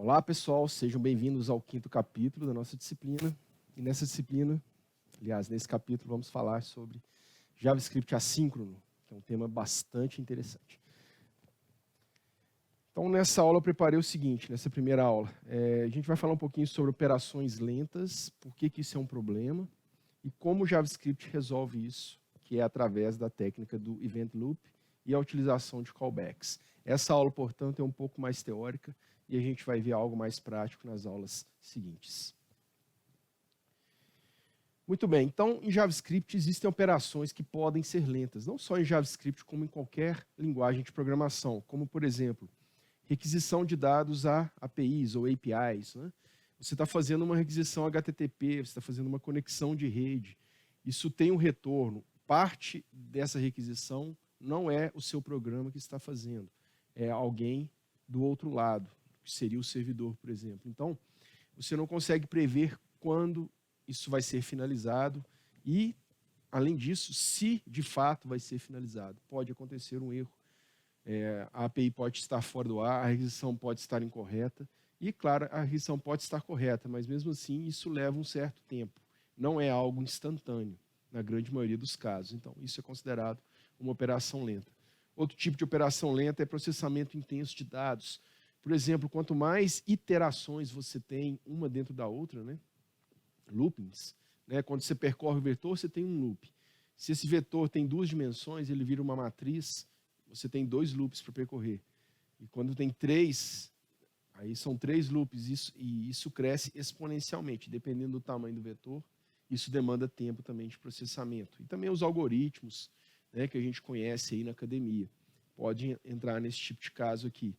Olá, pessoal, sejam bem-vindos ao 5º capítulo da nossa disciplina. E nessa disciplina, aliás, nesse capítulo, vamos falar sobre JavaScript assíncrono, que é um tema bastante interessante. Então, nessa aula eu preparei o seguinte, nessa primeira aula, a gente vai falar um pouquinho sobre operações lentas, por que isso é um problema, e como o JavaScript resolve isso, que é através da técnica do Event Loop e a utilização de callbacks. Essa aula, portanto, é um pouco mais teórica, e a gente vai ver algo mais prático nas aulas seguintes. Muito bem, então em JavaScript existem operações que podem ser lentas, não só em JavaScript, como em qualquer linguagem de programação, como por exemplo, requisição de dados a APIs ou APIs. Né? Você está fazendo uma requisição HTTP, você está fazendo uma conexão de rede, isso tem um retorno, parte dessa requisição não é o seu programa que está fazendo, é alguém do outro lado, que seria o servidor, por exemplo. Então, você não consegue prever quando isso vai ser finalizado e, além disso, se de fato vai ser finalizado. Pode acontecer um erro, a API pode estar fora do ar, a requisição pode estar incorreta e, claro, a requisição pode estar correta, mas mesmo assim isso leva um certo tempo. Não é algo instantâneo, na grande maioria dos casos. Então, isso é considerado uma operação lenta. Outro tipo de operação lenta é processamento intenso de dados. Por exemplo, quanto mais iterações você tem uma dentro da outra, né? Loopings, né? Quando você percorre o vetor, você tem um loop. Se esse vetor tem 2 dimensões, ele vira uma matriz, você tem 2 loops para percorrer. E quando tem 3, aí são 3 loops, e isso cresce exponencialmente, dependendo do tamanho do vetor, isso demanda tempo também de processamento. E também os algoritmos, né, que a gente conhece aí na academia, podem entrar nesse tipo de caso aqui.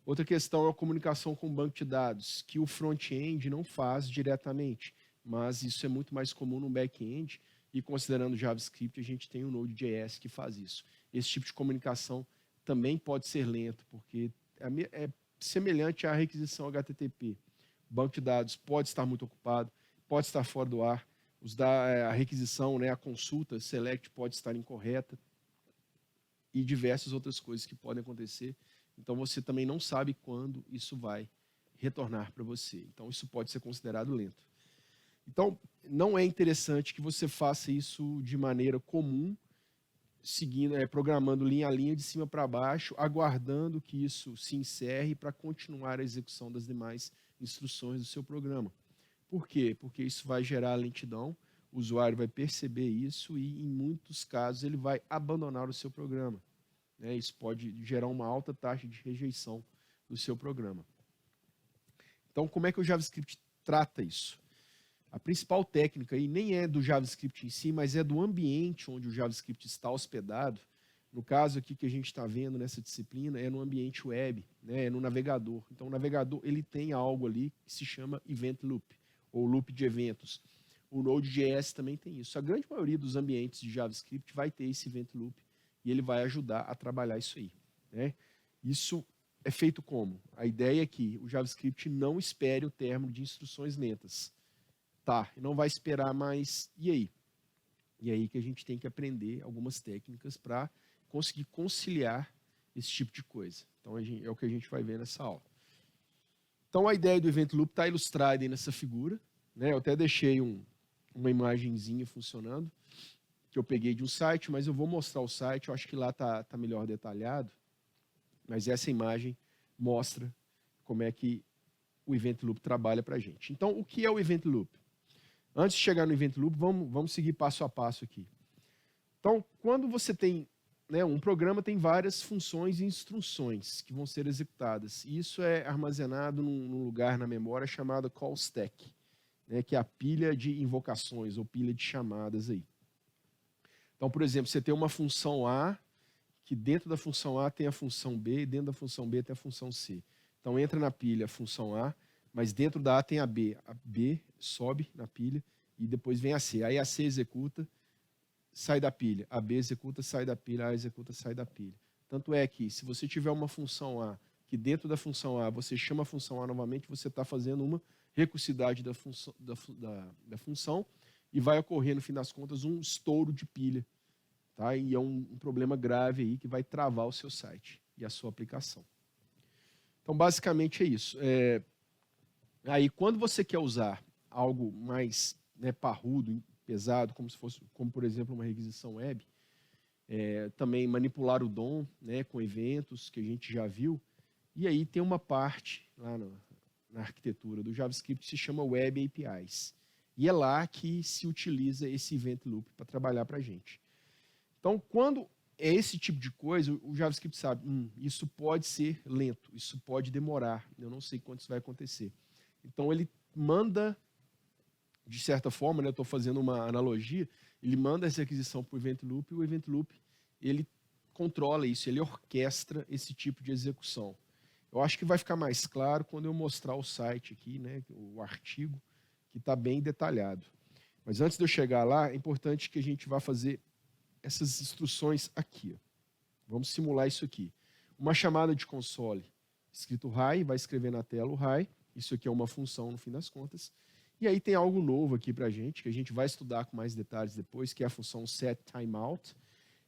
Outra questão é a comunicação com o banco de dados, que o front-end não faz diretamente, mas isso é muito mais comum no back-end, e considerando o JavaScript, a gente tem o Node.js que faz isso. Esse tipo de comunicação também pode ser lento, porque é semelhante à requisição HTTP. O banco de dados pode estar muito ocupado, pode estar fora do ar, a requisição, né, a consulta, select pode estar incorreta, e diversas outras coisas que podem acontecer. Então, você também não sabe quando isso vai retornar para você. Então, isso pode ser considerado lento. Então, não é interessante que você faça isso de maneira comum, seguindo, programando linha a linha, de cima para baixo, aguardando que isso se encerre para continuar a execução das demais instruções do seu programa. Por quê? Porque isso vai gerar lentidão, o usuário vai perceber isso e, em muitos casos, ele vai abandonar o seu programa. Isso pode gerar uma alta taxa de rejeição do seu programa. Então, como é que o JavaScript trata isso? A principal técnica aí nem é do JavaScript em si, mas é do ambiente onde o JavaScript está hospedado. No caso aqui que a gente está vendo nessa disciplina, é no ambiente web, né? É no navegador. Então, o navegador ele tem algo ali que se chama Event Loop, ou loop de eventos. O Node.js também tem isso. A grande maioria dos ambientes de JavaScript vai ter esse Event Loop, e ele vai ajudar a trabalhar isso aí. Né? Isso é feito como? A ideia é que o JavaScript não espere o término de instruções lentas. Tá, não vai esperar, mas e aí? E aí que a gente tem que aprender algumas técnicas para conseguir conciliar esse tipo de coisa. Então, é o que a gente vai ver nessa aula. Então, a ideia do Event Loop está ilustrada aí nessa figura. Né? Eu até deixei uma imagenzinha funcionando, que eu peguei de um site, mas eu vou mostrar o site, eu acho que lá está melhor detalhado, mas essa imagem mostra como é que o Event Loop trabalha para a gente. Então, o que é o Event Loop? Antes de chegar no Event Loop, vamos seguir passo a passo aqui. Então, quando você tem, né, um programa tem várias funções e instruções que vão ser executadas, e isso é armazenado num lugar na memória chamado call stack, né, que é a pilha de invocações ou pilha de chamadas aí. Então, por exemplo, você tem uma função A, que dentro da função A tem a função B, e dentro da função B tem a função C. Então, entra na pilha a função A, mas dentro da A tem a B. A B sobe na pilha e depois vem a C. Aí a C executa, sai da pilha. A B executa, sai da pilha. A executa, sai da pilha. Tanto é que, se você tiver uma função A, que dentro da função A você chama a função A novamente, você está fazendo uma recursividade da função, e vai ocorrer, no fim das contas, um estouro de pilha. Tá? E é um problema grave aí que vai travar o seu site e a sua aplicação. Então, basicamente é isso. Aí, quando você quer usar algo mais, né, parrudo, pesado, como por exemplo uma requisição web, também manipular o DOM, né, com eventos que a gente já viu. E aí tem uma parte lá na arquitetura do JavaScript que se chama Web APIs. E é lá que se utiliza esse event loop para trabalhar para a gente. Então, quando é esse tipo de coisa, o JavaScript sabe, isso pode ser lento, isso pode demorar, eu não sei quando isso vai acontecer. Então, ele manda, de certa forma, né, eu estou fazendo uma analogia, ele manda essa requisição para o event loop, e o event loop ele controla isso, ele orquestra esse tipo de execução. Eu acho que vai ficar mais claro quando eu mostrar o site aqui, né, o artigo, que está bem detalhado. Mas antes de eu chegar lá, é importante que a gente vá fazer essas instruções aqui. Ó. Vamos simular isso aqui. Uma chamada de console, escrito hi, vai escrever na tela o hi. Isso aqui é uma função, no fim das contas. E aí tem algo novo aqui para a gente, que a gente vai estudar com mais detalhes depois, que é a função setTimeout.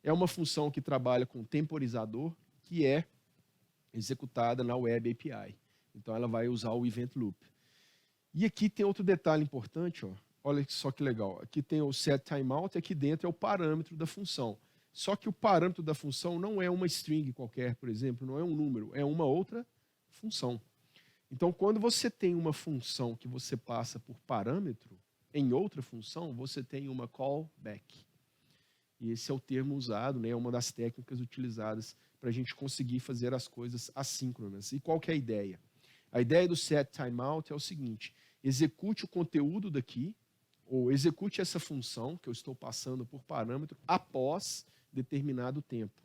É uma função que trabalha com temporizador, que é executada na Web API. Então, ela vai usar o Event Loop. E aqui tem outro detalhe importante, ó. Olha só que legal. Aqui tem o setTimeout, e aqui dentro é o parâmetro da função. Só que o parâmetro da função não é uma string qualquer, por exemplo, não é um número, é uma outra função. Então, quando você tem uma função que você passa por parâmetro, em outra função, você tem uma callback. E esse é o termo usado, né, é uma das técnicas utilizadas para a gente conseguir fazer as coisas assíncronas. E qual que é a ideia? A ideia do setTimeout é o seguinte: execute o conteúdo daqui, ou execute essa função que eu estou passando por parâmetro após determinado tempo,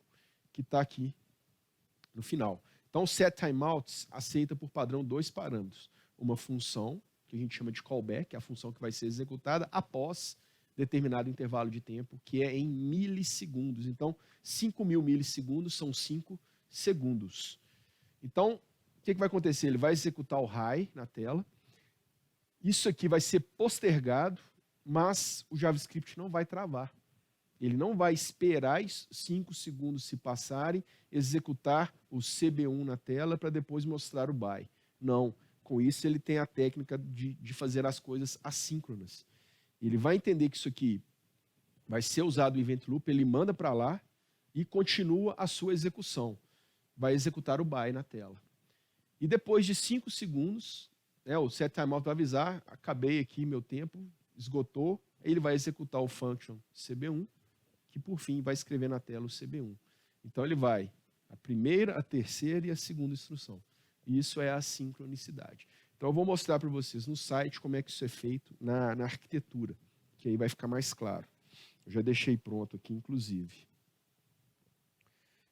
que está aqui no final. Então, o setTimeout aceita por padrão 2 parâmetros. Uma função, que a gente chama de callback, a função que vai ser executada após determinado intervalo de tempo, que é em milissegundos. Então, 5.000 milissegundos são 5 segundos. Então, o que vai acontecer? Ele vai executar o hi na tela. Isso aqui vai ser postergado, mas o JavaScript não vai travar. Ele não vai esperar 5 segundos se passarem, executar o CB1 na tela para depois mostrar o by. Não. Com isso, ele tem a técnica de fazer as coisas assíncronas. Ele vai entender que isso aqui vai ser usado o Event Loop, ele manda para lá e continua a sua execução. Vai executar o by na tela. E depois de 5 segundos, o setTimeout vai avisar, acabei aqui meu tempo, esgotou, ele vai executar o function CB1, que por fim vai escrever na tela o CB1. Então ele vai a primeira, a terceira e a segunda instrução. E isso é a sincronicidade. Então eu vou mostrar para vocês no site como é que isso é feito na arquitetura, que aí vai ficar mais claro. Eu já deixei pronto aqui, inclusive.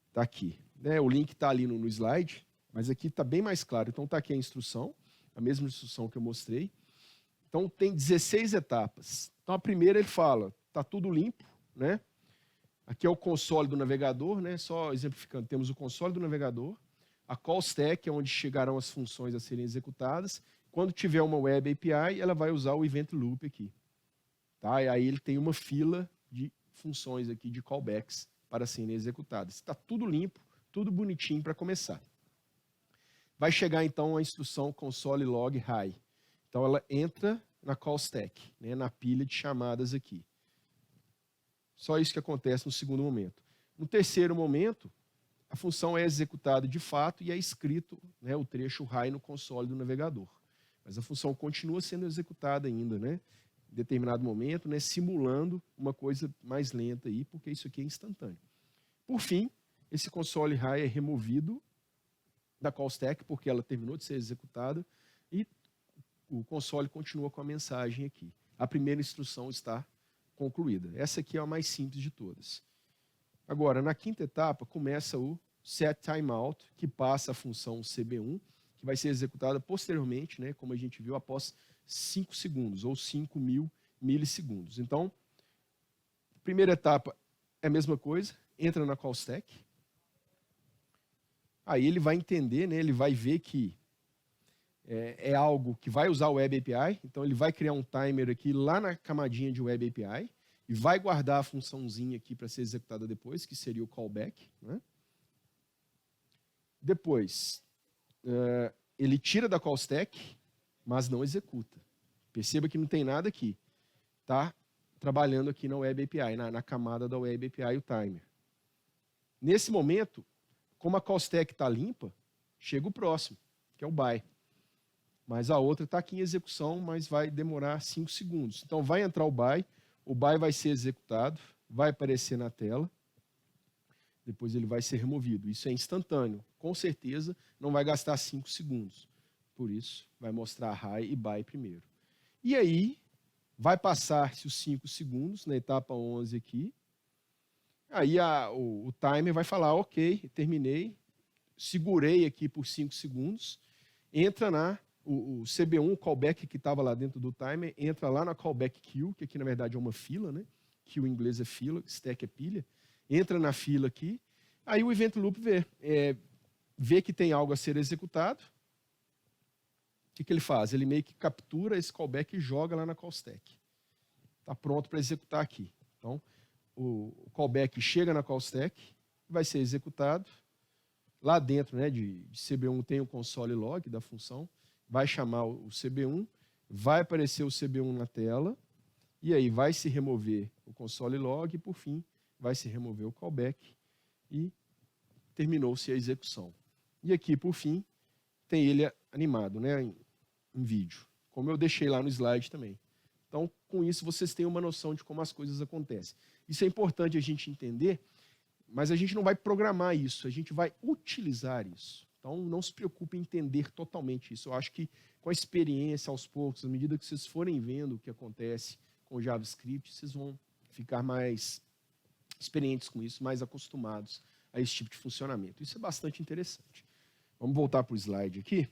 Está aqui. O link está ali no slide, mas aqui está bem mais claro. Então está aqui a instrução, a mesma instrução que eu mostrei. Então tem 16 etapas. Então a primeira ele fala, está tudo limpo, né? Aqui é o console do navegador, né? Só exemplificando, temos o console do navegador, a call stack, é onde chegarão as funções a serem executadas. Quando tiver uma web API, ela vai usar o event loop aqui. Tá? E aí ele tem uma fila de funções aqui, de callbacks, para serem executadas. Está tudo limpo, tudo bonitinho para começar. Vai chegar então a instrução console log hi. Então ela entra na call stack, né? Na pilha de chamadas aqui. Só isso que acontece no segundo momento. No terceiro momento, a função é executada de fato e é escrito, né, o trecho hi no console do navegador. Mas a função continua sendo executada ainda, né, em determinado momento, né, simulando uma coisa mais lenta, aí, porque isso aqui é instantâneo. Por fim, esse console hi é removido da call stack, porque ela terminou de ser executada, e o console continua com a mensagem aqui. A primeira instrução está concluída. Essa aqui é a mais simples de todas. Agora, na quinta etapa, começa o setTimeout, que passa a função CB1, que vai ser executada posteriormente, né, como a gente viu, após 5 segundos, ou 5.000 milissegundos. Então, a primeira etapa é a mesma coisa, entra na call stack. Aí ele vai entender, né, ele vai ver que é algo que vai usar o Web API, então ele vai criar um timer aqui lá na camadinha de Web API, e vai guardar a funçãozinha aqui para ser executada depois, que seria o callback. Né? Depois, ele tira da call stack, mas não executa. Perceba que não tem nada aqui. Está trabalhando aqui na Web API, na camada da Web API o timer. Nesse momento, como a call stack está limpa, chega o próximo, que é o buy. Mas a outra está aqui em execução, mas vai demorar 5 segundos. Então vai entrar o buy vai ser executado, vai aparecer na tela, depois ele vai ser removido. Isso é instantâneo. Com certeza não vai gastar 5 segundos. Por isso, vai mostrar high e buy primeiro. E aí, vai passar-se os 5 segundos, na etapa 11 aqui. Aí o timer vai falar, ok, terminei, segurei aqui por 5 segundos, entra o CB1, o callback que estava lá dentro do timer, entra lá na callback queue, que aqui na verdade é uma fila, né? Queue em inglês é fila, stack é pilha. Entra na fila aqui, aí o event loop vê que tem algo a ser executado. O que ele faz? Ele meio que captura esse callback e joga lá na call stack. Está pronto para executar aqui. Então, o callback chega na call stack, vai ser executado. Lá dentro, né, de CB1 tem o console log da função, vai chamar o CB1, vai aparecer o CB1 na tela, e aí vai se remover o console log e, por fim, vai se remover o callback e terminou-se a execução. E aqui, por fim, tem ele animado, né, em vídeo, como eu deixei lá no slide também. Então, com isso, vocês têm uma noção de como as coisas acontecem. Isso é importante a gente entender, mas a gente não vai programar isso, a gente vai utilizar isso. Então, não se preocupe em entender totalmente isso. Eu acho que com a experiência, aos poucos, à medida que vocês forem vendo o que acontece com o JavaScript, vocês vão ficar mais experientes com isso, mais acostumados a esse tipo de funcionamento. Isso é bastante interessante. Vamos voltar para o slide aqui.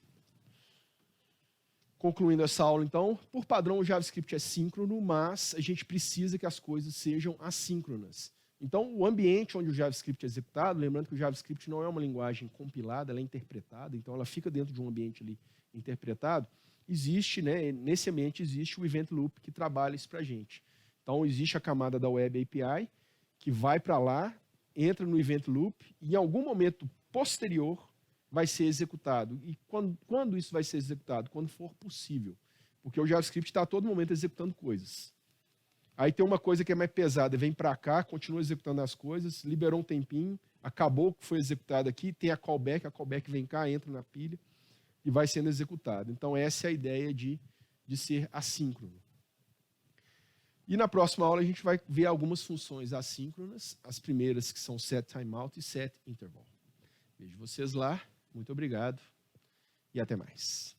Concluindo essa aula, então, por padrão o JavaScript é síncrono, mas a gente precisa que as coisas sejam assíncronas. Então, o ambiente onde o JavaScript é executado, lembrando que o JavaScript não é uma linguagem compilada, ela é interpretada, então ela fica dentro de um ambiente ali interpretado, existe, né, nesse ambiente existe o Event Loop que trabalha isso para a gente. Então, existe a camada da Web API, que vai para lá, entra no Event Loop, e em algum momento posterior vai ser executado. E quando isso vai ser executado? Quando for possível. Porque o JavaScript está a todo momento executando coisas. Aí tem uma coisa que é mais pesada, vem para cá, continua executando as coisas, liberou um tempinho, acabou o que foi executado aqui, tem a callback vem cá, entra na pilha e vai sendo executado. Então essa é a ideia de ser assíncrono. E na próxima aula a gente vai ver algumas funções assíncronas, as primeiras que são setTimeout e setInterval. Vejo vocês lá, muito obrigado e até mais.